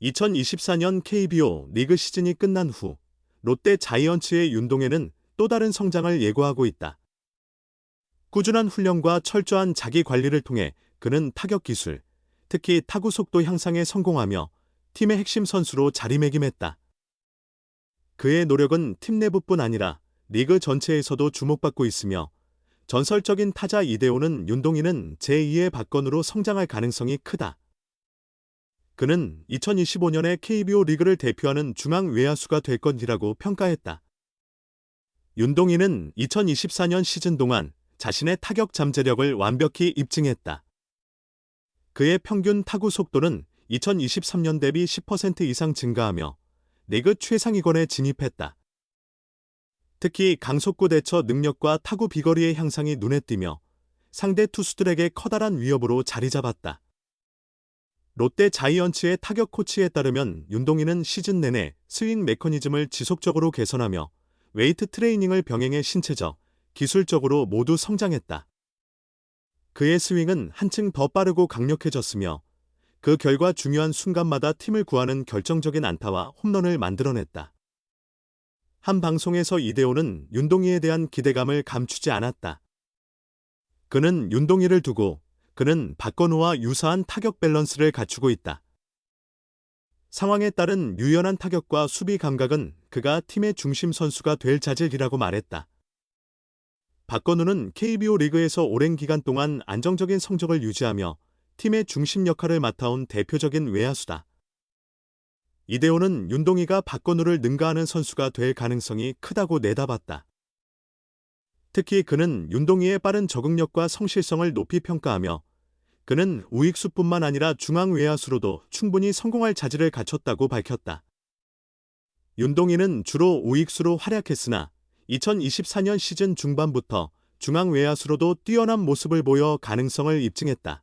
2024년 KBO 리그 시즌이 끝난 후 롯데 자이언츠의 윤동현은 또 다른 성장을 예고하고 있다. 꾸준한 훈련과 철저한 자기 관리를 통해 그는 타격 기술, 특히 타구 속도 향상에 성공하며 팀의 핵심 선수로 자리매김했다. 그의 노력은 팀 내부뿐 아니라 리그 전체에서도 주목받고 있으며 전설적인 타자 이대호는 윤동희는 제2의 박건우로 성장할 가능성이 크다. 그는 2025년에 KBO 리그를 대표하는 중앙 외야수가 될 것이라고 평가했다. 윤동희는 2024년 시즌 동안 자신의 타격 잠재력을 완벽히 입증했다. 그의 평균 타구 속도는 2023년 대비 10% 이상 증가하며 리그 최상위권에 진입했다. 특히 강속구 대처 능력과 타구 비거리의 향상이 눈에 띄며 상대 투수들에게 커다란 위협으로 자리 잡았다. 롯데 자이언츠의 타격 코치에 따르면 윤동희는 시즌 내내 스윙 메커니즘을 지속적으로 개선하며 웨이트 트레이닝을 병행해 신체적, 기술적으로 모두 성장했다. 그의 스윙은 한층 더 빠르고 강력해졌으며 그 결과 중요한 순간마다 팀을 구하는 결정적인 안타와 홈런을 만들어냈다. 한 방송에서 이대호는 윤동희에 대한 기대감을 감추지 않았다. 그는 윤동희를 두고 그는 박건우와 유사한 타격 밸런스를 갖추고 있다. 상황에 따른 유연한 타격과 수비 감각은 그가 팀의 중심 선수가 될 자질이라고 말했다. 박건우는 KBO 리그에서 오랜 기간 동안 안정적인 성적을 유지하며 팀의 중심 역할을 맡아온 대표적인 외야수다. 이대호는 윤동희가 박건우를 능가하는 선수가 될 가능성이 크다고 내다봤다. 특히 그는 윤동희의 빠른 적응력과 성실성을 높이 평가하며 그는 우익수뿐만 아니라 중앙 외야수로도 충분히 성공할 자질을 갖췄다고 밝혔다. 윤동희는 주로 우익수로 활약했으나 2024년 시즌 중반부터 중앙 외야수로도 뛰어난 모습을 보여 가능성을 입증했다.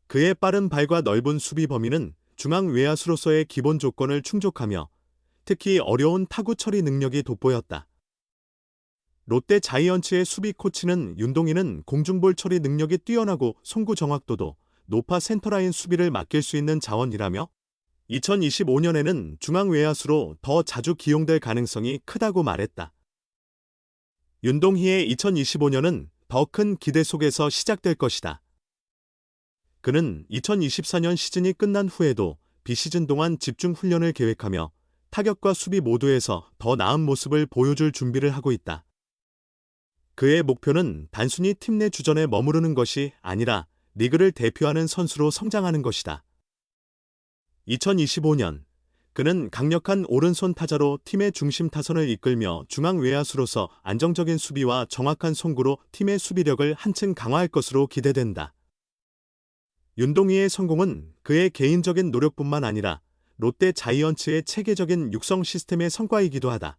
그의 빠른 발과 넓은 수비 범위는 중앙 외야수로서의 기본 조건을 충족하며 특히 어려운 타구 처리 능력이 돋보였다. 롯데 자이언츠의 수비 코치는 윤동희는 공중볼 처리 능력이 뛰어나고 송구 정확도도 높아 센터라인 수비를 맡길 수 있는 자원이라며 2025년에는 중앙 외야수로 더 자주 기용될 가능성이 크다고 말했다. 윤동희의 2025년은 더 큰 기대 속에서 시작될 것이다. 그는 2024년 시즌이 끝난 후에도 비시즌 동안 집중 훈련을 계획하며 타격과 수비 모두에서 더 나은 모습을 보여줄 준비를 하고 있다. 그의 목표는 단순히 팀 내 주전에 머무르는 것이 아니라 리그를 대표하는 선수로 성장하는 것이다. 2025년, 그는 강력한 오른손 타자로 팀의 중심 타선을 이끌며 중앙 외야수로서 안정적인 수비와 정확한 송구로 팀의 수비력을 한층 강화할 것으로 기대된다. 윤동희의 성공은 그의 개인적인 노력뿐만 아니라 롯데 자이언츠의 체계적인 육성 시스템의 성과이기도 하다.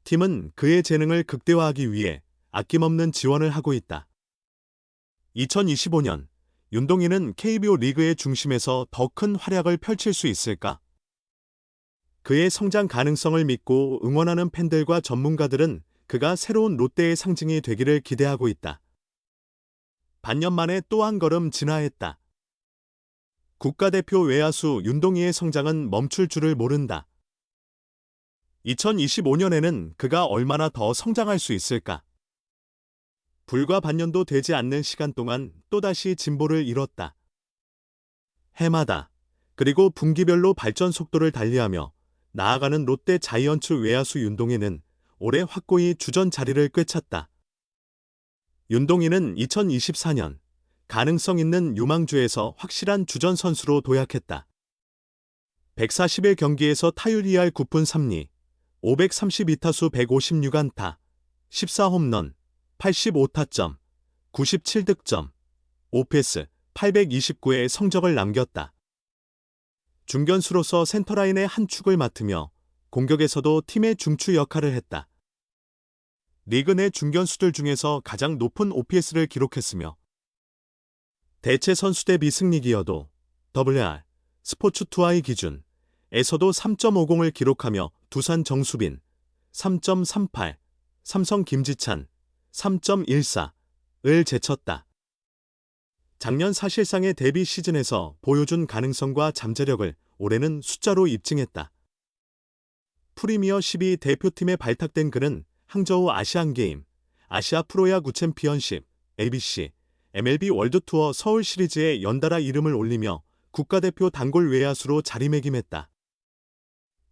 팀은 그의 재능을 극대화하기 위해 아낌없는 지원을 하고 있다. 2025년, 윤동희는 KBO 리그의 중심에서 더 큰 활약을 펼칠 수 있을까? 그의 성장 가능성을 믿고 응원하는 팬들과 전문가들은 그가 새로운 롯데의 상징이 되기를 기대하고 있다. 반년 만에 또 한 걸음 진화했다. 국가대표 외야수 윤동희의 성장은 멈출 줄을 모른다. 2025년에는 그가 얼마나 더 성장할 수 있을까? 불과 반년도 되지 않는 시간 동안 또다시 진보를 이뤘다. 해마다 그리고 분기별로 발전 속도를 달리하며 나아가는 롯데 자이언츠 외야수 윤동희는 올해 확고히 주전 자리를 꿰찼다. 윤동희는 2024년 가능성 있는 유망주에서 확실한 주전 선수로 도약했다. 140일 경기에서 타율 2할 9푼 3리, 532타수 156안타, 14홈런, 85타점, 97득점, OPS 829의 성적을 남겼다. 중견수로서 센터라인의 한 축을 맡으며 공격에서도 팀의 중추 역할을 했다. 리그 내 중견수들 중에서 가장 높은 OPS를 기록했으며 대체 선수 대비 승리 기여도 WR, 스포츠2아이 기준에서도 3.50을 기록하며 두산 정수빈 3.38, 삼성 김지찬 3.14을 제쳤다. 작년 사실상의 데뷔 시즌에서 보여준 가능성과 잠재력을 올해는 숫자로 입증했다. 프리미어 12 대표팀에 발탁된 그는 항저우 아시안게임, 아시아 프로야구 챔피언십, ABC, MLB 월드투어 서울 시리즈에 연달아 이름을 올리며 국가대표 단골 외야수로 자리매김했다.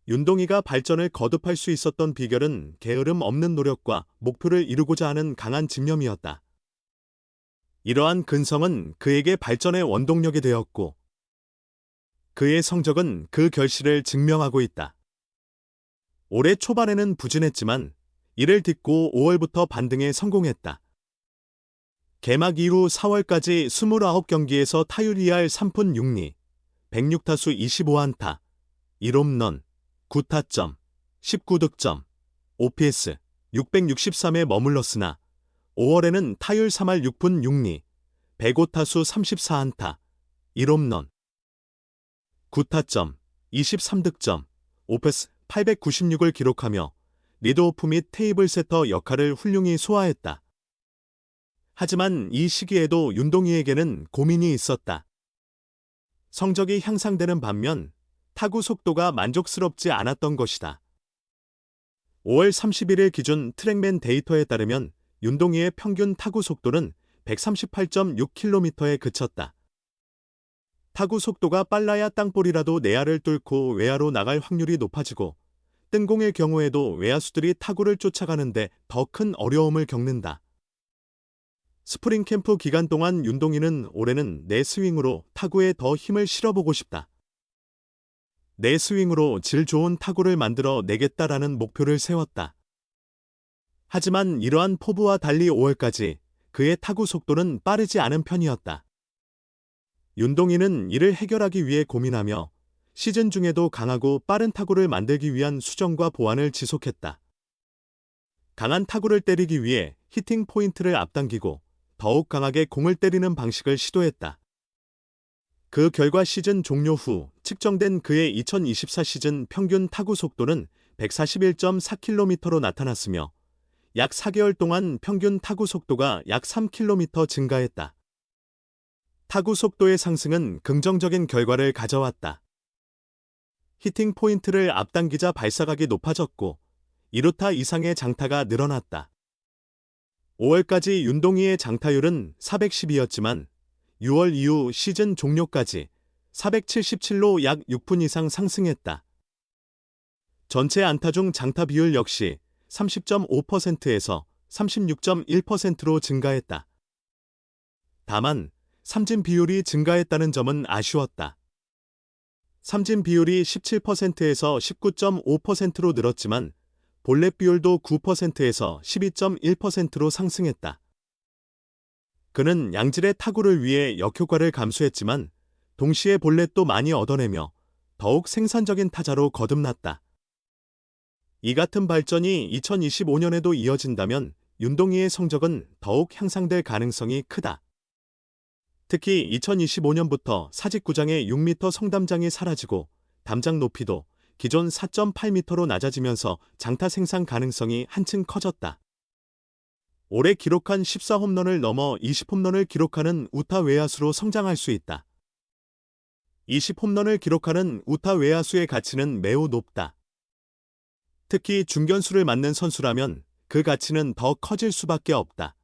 윤동희가 발전을 거듭할 수 있었던 비결은 게으름 없는 노력과 목표를 이루고자 하는 강한 집념이었다. 이러한 근성은 그에게 발전의 원동력이 되었고, 그의 성적은 그 결실을 증명하고 있다. 올해 초반에는 부진했지만 이를 딛고 5월부터 반등에 성공했다. 개막 이후 4월까지 29경기에서 타율 2할 3푼 6리, 106타수 25안타, 1홈런, 9타점, 19득점, OPS 663에 머물렀으나 5월에는 타율 3할 6푼 6리, 105타수 34안타, 1홈런, 9타점, 23득점, OPS 896을 기록하며 리드오프 및 테이블 세터 역할을 훌륭히 소화했다. 하지만 이 시기에도 윤동희에게는 고민이 있었다. 성적이 향상되는 반면 타구 속도가 만족스럽지 않았던 것이다. 5월 31일 기준 트랙맨 데이터에 따르면 윤동희의 평균 타구 속도는 138.6km에 그쳤다. 타구 속도가 빨라야 땅볼이라도 내야를 뚫고 외야로 나갈 확률이 높아지고 뜬공의 경우에도 외야수들이 타구를 쫓아가는데 더 큰 어려움을 겪는다. 스프링 캠프 기간 동안 윤동희는 올해는 내 스윙으로 타구에 더 힘을 실어보고 싶다. 내 스윙으로 질 좋은 타구를 만들어 내겠다라는 목표를 세웠다. 하지만 이러한 포부와 달리 5월까지 그의 타구 속도는 빠르지 않은 편이었다. 윤동희는 이를 해결하기 위해 고민하며 시즌 중에도 강하고 빠른 타구를 만들기 위한 수정과 보완을 지속했다. 강한 타구를 때리기 위해 히팅 포인트를 앞당기고 더욱 강하게 공을 때리는 방식을 시도했다. 그 결과 시즌 종료 후 측정된 그의 2024 시즌 평균 타구 속도는 141.4km로 나타났으며 약 4개월 동안 평균 타구 속도가 약 3km 증가했다. 타구 속도의 상승은 긍정적인 결과를 가져왔다. 히팅 포인트를 앞당기자 발사각이 높아졌고 2루타 이상의 장타가 늘어났다. 5월까지 윤동희의 장타율은 412였지만 6월 이후 시즌 종료까지 477로 약 6분 이상 상승했다. 전체 안타 중 장타 비율 역시 30.5%에서 36.1%로 증가했다. 다만 삼진 비율이 증가했다는 점은 아쉬웠다. 삼진 비율이 17%에서 19.5%로 늘었지만 볼넷 비율도 9%에서 12.1%로 상승했다. 그는 양질의 타구를 위해 역효과를 감수했지만 동시에 볼넷도 많이 얻어내며 더욱 생산적인 타자로 거듭났다. 이 같은 발전이 2025년에도 이어진다면 윤동희의 성적은 더욱 향상될 가능성이 크다. 특히 2025년부터 사직구장의 6m 성담장이 사라지고 담장 높이도 기존 4.8m로 낮아지면서 장타 생산 가능성이 한층 커졌다. 올해 기록한 14홈런을 넘어 20홈런을 기록하는 우타 외야수로 성장할 수 있다. 20홈런을 기록하는 우타 외야수의 가치는 매우 높다. 특히 중견수를 맞는 선수라면 그 가치는 더 커질 수밖에 없다.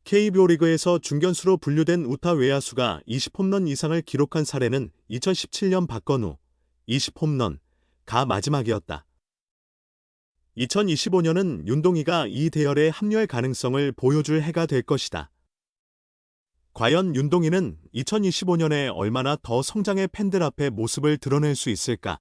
KBO 리그에서 중견수로 분류된 우타 외야수가 20홈런 이상을 기록한 사례는 2017년 박건우 20홈런가 마지막이었다. 2025년은 윤동희가 이 대열에 합류할 가능성을 보여줄 해가 될 것이다. 과연 윤동희는 2025년에 얼마나 더 성장의 팬들 앞에 모습을 드러낼 수 있을까?